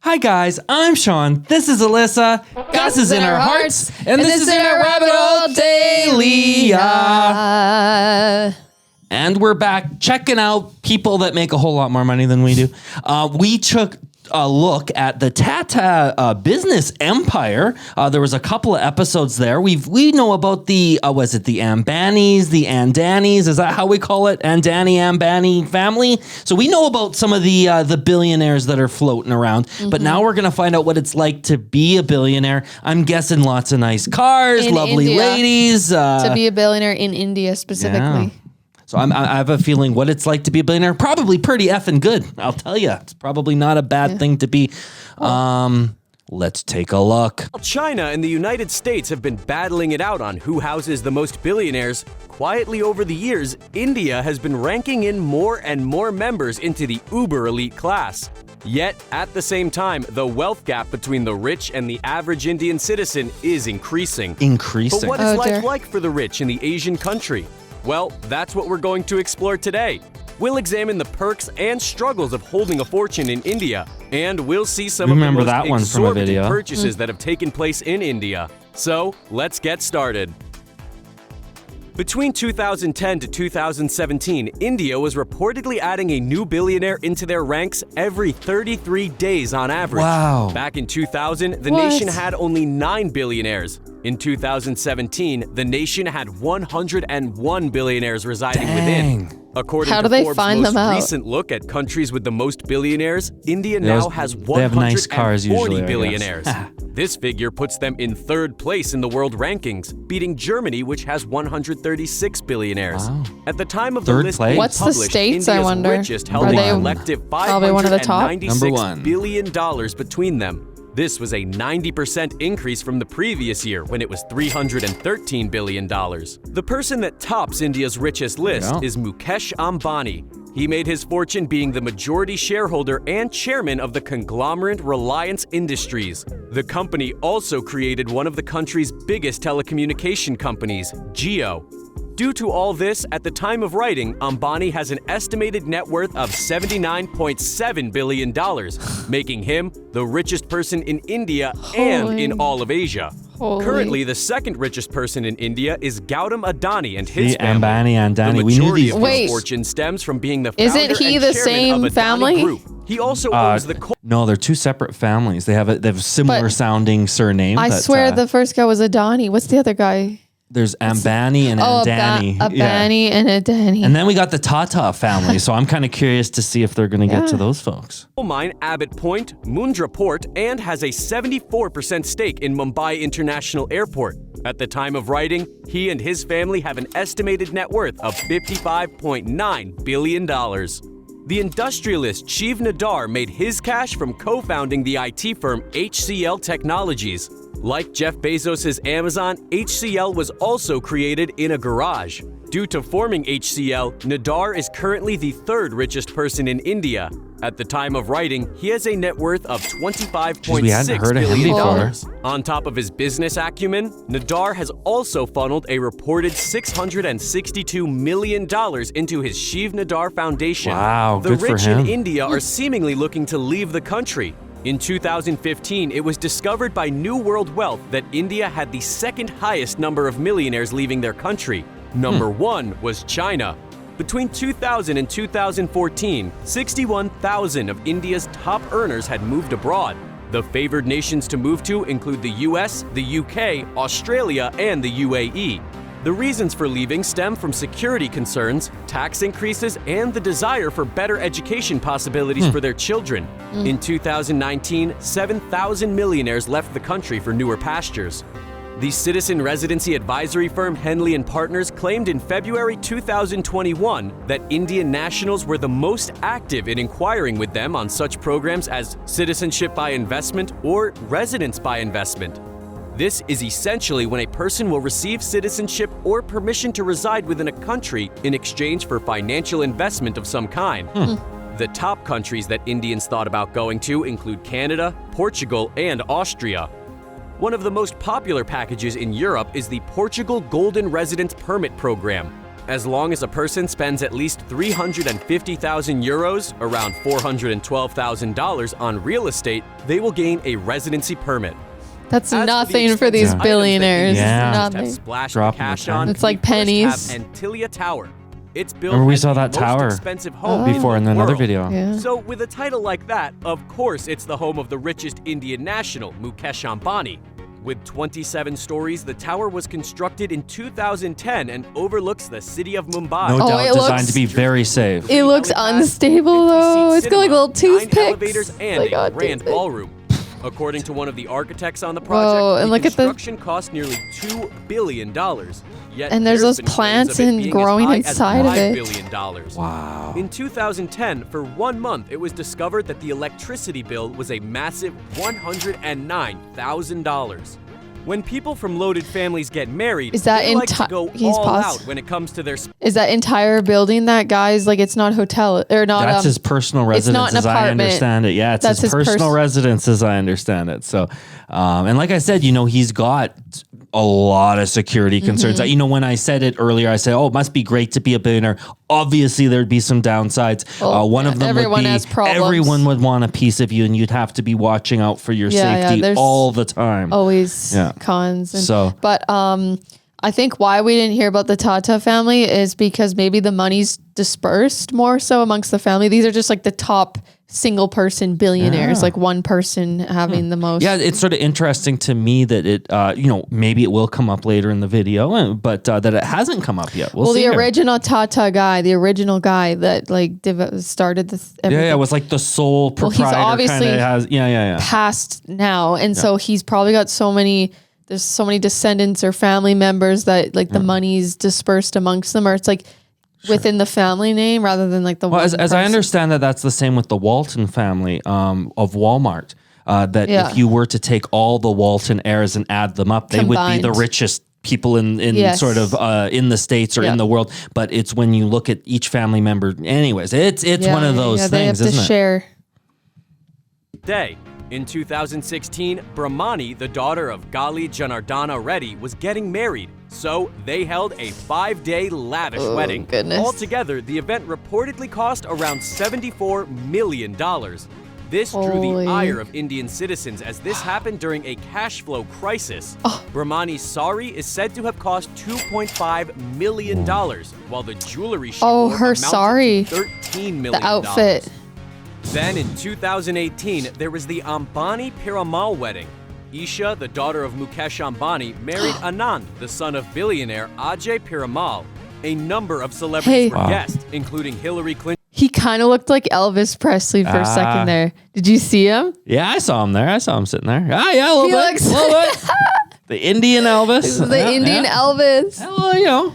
Hi guys, I'm Sean. This is Alyssa. Gus is in our hearts. And this is in our Rabbit Hole Daily. And we're back checking out people that make a whole lot more money than we do. We took a look at the Tata business empire. There was a couple of episodes there. We know about the was it the Ambanis, the Andanis? Is that how we call it? Andani Ambani family. So we know about some of the billionaires that are floating around. But now we're gonna find out what it's like to be a billionaire. I'm guessing lots of nice cars, In lovely India. ladies. To be a billionaire in India specifically. Yeah. So I have a feeling what it's like to be a billionaire, probably pretty effing good. I'll tell you, it's probably not a bad thing to be. Let's take a look. China and the United States have been battling it out on who houses the most billionaires. Quietly over the years, India has been ranking in more and more members into the uber elite class. Yet, at the same time, the wealth gap between the rich and the average Indian citizen is increasing. But what is life like for the rich in the Asian country? Well, that's what we're going to explore today. We'll examine the perks and struggles of holding a fortune in India, and we'll see some of the most exorbitant purchases that have taken place in India. So, let's get started. Between 2010 to 2017, India was reportedly adding a new billionaire into their ranks every 33 days on average. Wow. Back in 2000, the nation had only 9 billionaires. In 2017, the nation had 101 billionaires residing within. According to Forbes' most recent look at countries with the most billionaires, India now has 140 billionaires. This figure puts them in third place in the world rankings, beating Germany, which has 136 billionaires. Wow. At the time of the list being What's the published, states, India's I wonder? richest held a collective $596 billion between them. This was a 90% increase from the previous year when it was $313 billion. The person that tops India's richest list is Mukesh Ambani. He made his fortune being the majority shareholder and chairman of the conglomerate Reliance Industries. The company also created one of the country's biggest telecommunication companies, Jio. Due to all this, at the time of writing, Ambani has an estimated net worth of $79.7 billion, making him the richest person in India and in all of Asia. Currently, the second richest person in India is Gautam Adani and his family. The majority of his fortune stems from being the founder and chairman of Adani Group. He also owns the No, they're two separate families. They have a similar sounding surname. I swear the first guy was Adani. What's the other guy? There's Ambani and Andani. Ambani and Adani. And then we got the Tata family, so I'm kind of curious to see if they're going to get to those folks. Coal mine Abbott Point, Mundra Port, and has a 74% stake in Mumbai International Airport. At the time of writing, he and his family have an estimated net worth of $55.9 billion. The industrialist Shiv Nadar made his cash from co-founding the IT firm HCL Technologies. Like Jeff Bezos' Amazon, HCL was also created in a garage. Due to forming HCL, Nadar is currently the third richest person in India. At the time of writing, he has a net worth of $25.6 billion. On top of his business acumen, Nadar has also funneled a reported $662 million into his Shiv Nadar Foundation. Wow, the good for rich him. in India are seemingly looking to leave the country. In 2015, it was discovered by New World Wealth that India had the second highest number of millionaires leaving their country. Number one was China. Between 2000 and 2014, 61,000 of India's top earners had moved abroad. The favored nations to move to include the US, the UK, Australia, and the UAE. The reasons for leaving stem from security concerns, tax increases, and the desire for better education possibilities for their children. In 2019, 7,000 millionaires left the country for newer pastures. The citizen residency advisory firm Henley & Partners claimed in February 2021 that Indian nationals were the most active in inquiring with them on such programs as citizenship by investment or residence by investment. This is essentially when a person will receive citizenship or permission to reside within a country in exchange for financial investment of some kind. The top countries that Indians thought about going to include Canada, Portugal, and Austria. One of the most popular packages in Europe is the Portugal Golden Residence Permit Program. As long as a person spends at least 350,000 euros, around $412,000 on real estate, they will gain a residency permit. That's As nothing for the these expensive items that billionaires. Yeah. Indians have Nothing. splashed Drop in the cash tank. on. It's like we first pennies. have Antilia Tower. It's built Remember we as saw the that most tower expensive home before in the another world. video. Yeah. So with a title like that, of course it's the home of the richest Indian national, Mukesh Ambani. With 27 stories, the tower was constructed in 2010 and overlooks the city of Mumbai. No Oh, doubt it designed looks- to be very safe. It looks Helipad, unstable 50-seat though. It's got like cinema, little 9 toothpicks. elevators and Like, a oh, grand toothpick. ballroom. According to one of the architects on the project, Whoa, and the look at the- construction cost nearly $2 billion. Yet And there's those there's been claims plants of it and being as growing high as inside of $5 it. billion. Wow. In 2010, for 1 month, it was discovered that the electricity bill was a massive $109,000. When people from loaded families get married, Is that they like to enti- go he's all paused. out when it comes to their Is that entire building that guy's like it's not hotel or not? That's his personal residence, it's not an as I apartment. understand it. Yeah, it's That's his his personal residence, as I understand it. So, and like I said, he's got a lot of security concerns. When I said it earlier, I said, "Oh, it must be great to be a billionaire." Obviously, there'd be some downsides. Oh, One of them everyone would be has problems. everyone would want a piece of you, and you'd have to be watching out for your Yeah, safety there's all the time. always Yeah. cons. And, So- but I think why we didn't hear about the Tata family is because maybe the money's dispersed more so amongst the family. These are just like the top single person billionaires, Yeah. like one person having the most. Yeah, it's sort of interesting to me that it, maybe it will come up later in the video, but that it hasn't come up yet. We'll Well, see the here. original Tata guy, the original guy that like started this. Yeah, it was like the sole Well, he's proprietor. obviously kind of has. Yeah. Passed now, and so he's probably got so many. There's so many descendants or family members that like the money's dispersed amongst them, or it's like within the family name rather than like the. Well, one as I person. understand that's the same with the Walton family of Walmart. That Yeah. if you were to take all the Walton heirs and add them up, they would be the Combined. richest people in Yes. sort of in the States or Yeah. in the world. But it's when you look at each family member. Anyways, it's one of those They have things, isn't to it? share. day. In 2016, Brahmani, the daughter of Gali Janardana Reddy, was getting married. So they held a 5-day lavish wedding. goodness. Altogether, the event reportedly cost around $74 million. This drew Holy. the ire of Indian citizens as this happened during a cash flow crisis. Brahmani's sari is said to have cost $2.5 million, while the jewelry she Oh, wore her amounted sari. to $13 million. The outfit. Then in 2018, there was the Ambani Piramal wedding. Isha, the daughter of Mukesh Ambani, married Anand, the son of billionaire Ajay Piramal. A number of celebrities Hey. were guests, including Hillary Clinton. He kind of looked like Elvis Presley for a Ah. second there. Did you see him? Yeah, I saw him there. I saw him sitting there. Ah, yeah, a little He bit. looks- A little bit. The Indian Elvis. The Yeah, Indian yeah. Elvis. Well,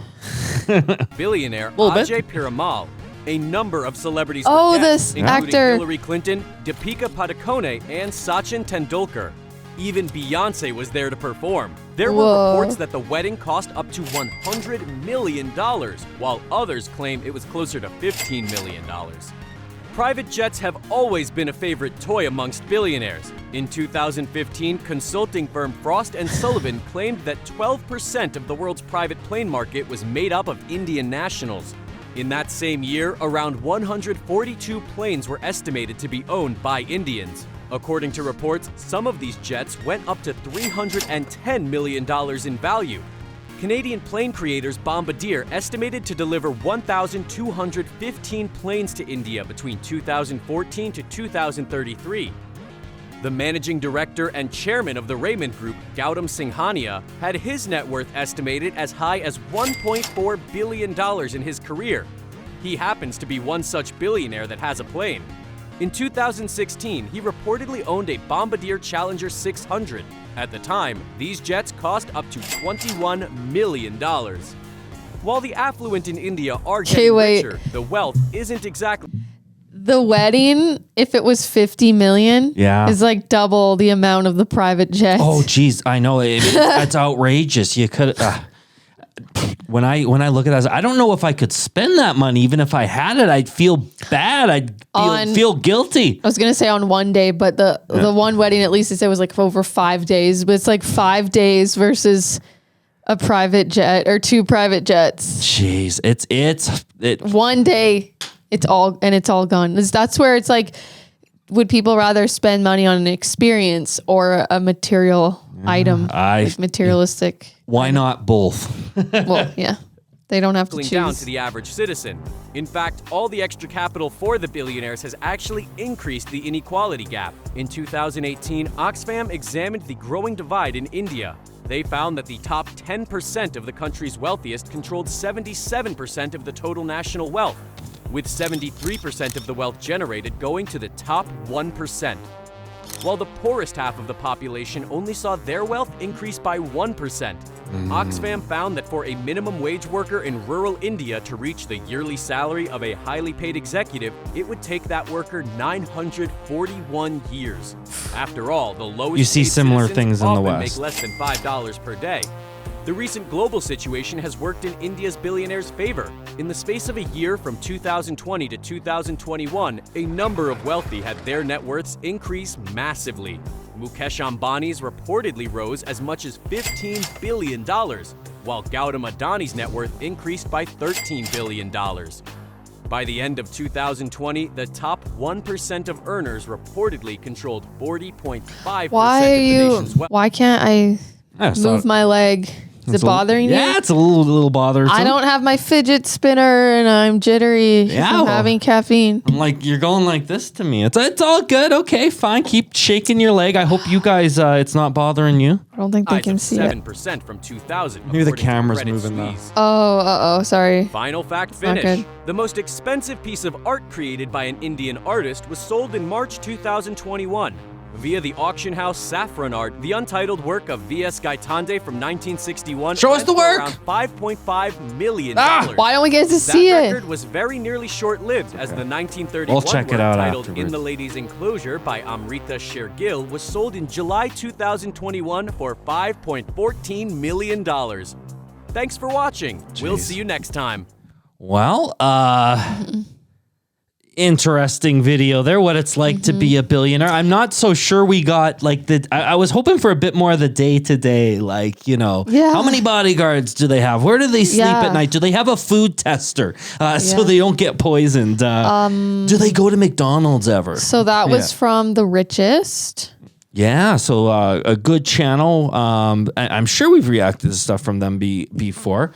Billionaire Little bit. Ajay Piramal. A number of celebrities Oh, were guests, this including actor. Hillary Clinton, Deepika Padukone, and Sachin Tendulkar. Even Beyonce was there to perform. There were Whoa. reports that the wedding cost up to $100 million, while others claim it was closer to $15 million. Private jets have always been a favorite toy amongst billionaires. In 2015, consulting firm Frost & Sullivan claimed that 12% of the world's private plane market was made up of Indian nationals. In that same year, around 142 planes were estimated to be owned by Indians. According to reports, some of these jets went up to $310 million in value. Canadian plane creators Bombardier estimated to deliver 1,215 planes to India between 2014 to 2033. The managing director and chairman of the Raymond Group, Gautam Singhania, had his net worth estimated as high as $1.4 billion in his career. He happens to be one such billionaire that has a plane. In 2016, he reportedly owned a Bombardier Challenger 600. At the time, these jets cost up to $21 million. While the affluent in India are getting wait. richer, the wealth isn't exactly... The wedding, if it was 50 million, Yeah. is like double the amount of the private jet. Oh, geez, I know that's outrageous. You could. When I look at that, I don't know if I could spend that money. Even if I had it, I'd feel bad. I'd feel guilty. I was gonna say on one day, but the one wedding, at least it said was like over 5 days. But it's like 5 days versus a private jet or 2 private jets. Jeez, it. One day, it's all gone. That's where it's like, would people rather spend money on an experience or a material item, like materialistic? Why not both? Well, yeah. They don't have to choose. Down to the average citizen. In fact, all the extra capital for the billionaires has actually increased the inequality gap. In 2018, Oxfam examined the growing divide in India. They found that the top 10% of the country's wealthiest controlled 77% of the total national wealth, with 73% of the wealth generated going to the top 1%. While the poorest half of the population only saw their wealth increase by 1%. Oxfam found that for a minimum wage worker in rural India to reach the yearly salary of a highly paid executive, it would take that worker 941 years. After all, the lowest You see paid similar citizens things in the often West. make less than $5 per day. The recent global situation has worked in India's billionaires' favor. In the space of a year from 2020 to 2021, a number of wealthy had their net worths increase massively. Mukesh Ambani's reportedly rose as much as $15 billion, while Gautam Adani's net worth increased by $13 billion. By the end of 2020, the top 1% of earners reportedly controlled 40.5% of the nation's wealth. Why can't I move my leg? Is it bothering you? Yeah, it's a little bothersome. I don't have my fidget spinner and I'm jittery from having caffeine. I'm like, you're going like this to me. It's all good. Okay, fine. Keep shaking your leg. I hope you guys, it's not bothering you. I don't think they can see 7% from 2000. Maybe the camera's moving though. Oh, sorry. Final fact It's not finish. good. The most expensive piece of art created by an Indian artist was sold in March 2021. Via the auction house Saffron Art, the untitled work of V.S. Gaitande from 1961 Show us the went for work! around $5.5 million. Why don't we get to see That it? record was very nearly short-lived, as the 1931 We'll check work it out titled afterwards. In the Lady's Enclosure by Amrita Shergill was sold in July 2021 for $5.14 million. Thanks for watching. We'll see you next time. Well, interesting video there, what it's like to be a billionaire. I'm not so sure we got like I was hoping for a bit more of the day-to-day, like, how many bodyguards do they have? Where do they sleep at night? Do they have a food tester so they don't get poisoned? Do they go to McDonald's ever? So that was from TheRichest. Yeah, so a good channel. I'm sure we've reacted to stuff from them before.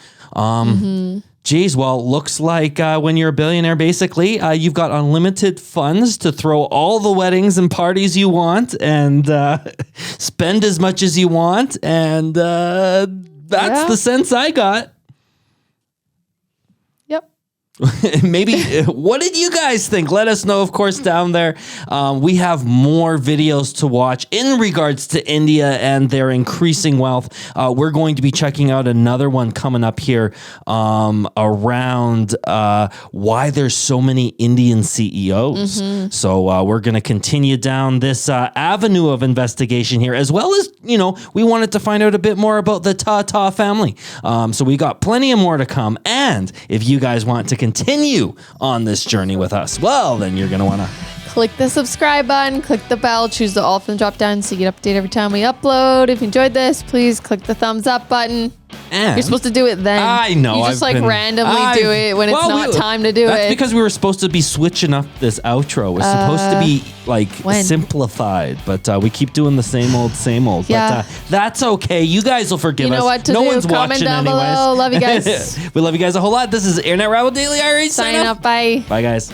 Geez, well, looks like when you're a billionaire, basically, you've got unlimited funds to throw all the weddings and parties you want and spend as much as you want. And that's the sense I got. Yep. Maybe, what did you guys think? Let us know, of course, down there. We have more videos to watch in regards to India and their increasing wealth. We're going to be checking out another one coming up here around why there's so many Indian CEOs. So we're going to continue down this avenue of investigation here, as well as, we wanted to find out a bit more about the Tata family. So we got plenty of more to come. And if you guys want to continue on this journey with us, well, then you're going to want to click the subscribe button, click the bell, choose the all from the drop down so you get updated every time we upload. If you enjoyed this, please click the thumbs up button. And you're supposed to do it then. I know. You just randomly do it when it's not time to do that's it. That's because we were supposed to be switching up this outro. It was supposed to be simplified, but we keep doing the same old. Yeah. But that's okay. You guys will forgive us. You know what to no do. one's Comment watching down anyways. below. Love you guys. We love you guys a whole lot. This is Internet Rabble Daily Irish. Signing up. Bye. Bye, guys.